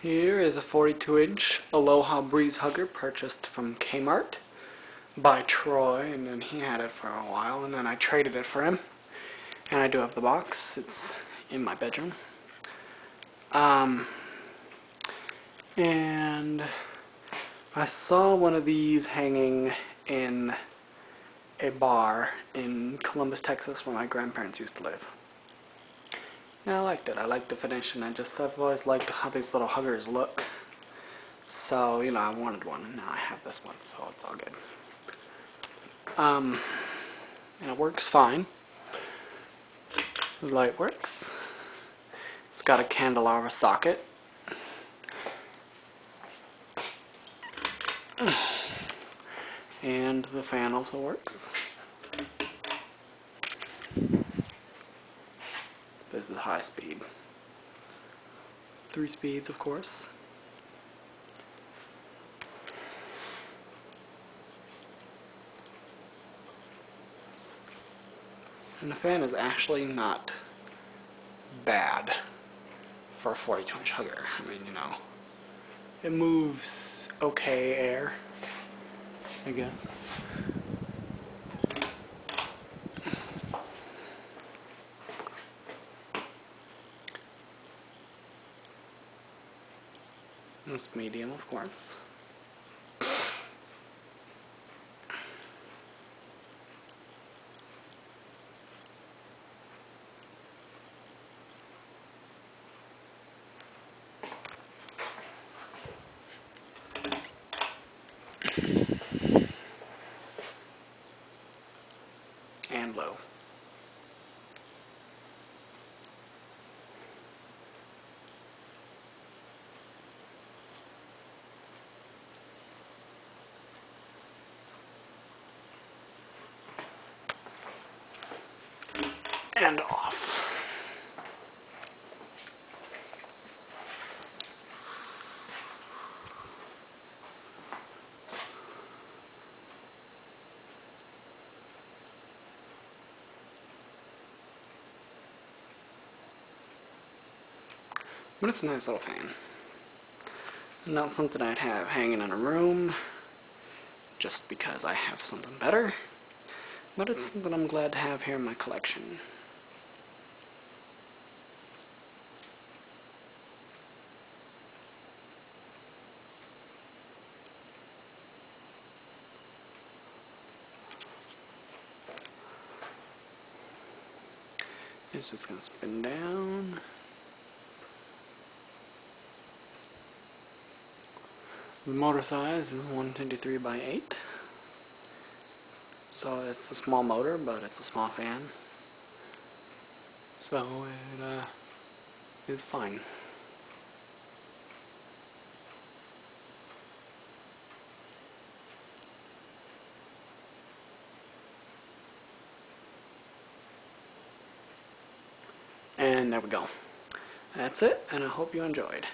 Here is a 42-inch Aloha breeze hugger purchased from Kmart by Troy, and then he had it for a while, and then I traded it for him. And I do have the box. It's in my bedroom. And I saw one of these hanging in a bar in Columbus, Texas, where my grandparents used to live. And I liked it. I liked the finish, and I've always liked how these little huggers look. So, you know, I wanted one, and now I have this one, so it's all good. And it works fine. The light works. It's got a candelabra socket. And the fan also works. This is high speed. 3 speeds, of course. And the fan is actually not bad for a 42-inch hugger. I mean, you know, it moves okay air, I guess. It's medium, of course. And low. And off. But it's a nice little fan. Not something I'd have hanging in a room just because I have something better, but it's something I'm glad to have here in my collection. It's just going to spin down. The motor size is 123 by 8. So it's a small motor, but it's a small fan. So it is fine. And there we go. That's it, and I hope you enjoyed.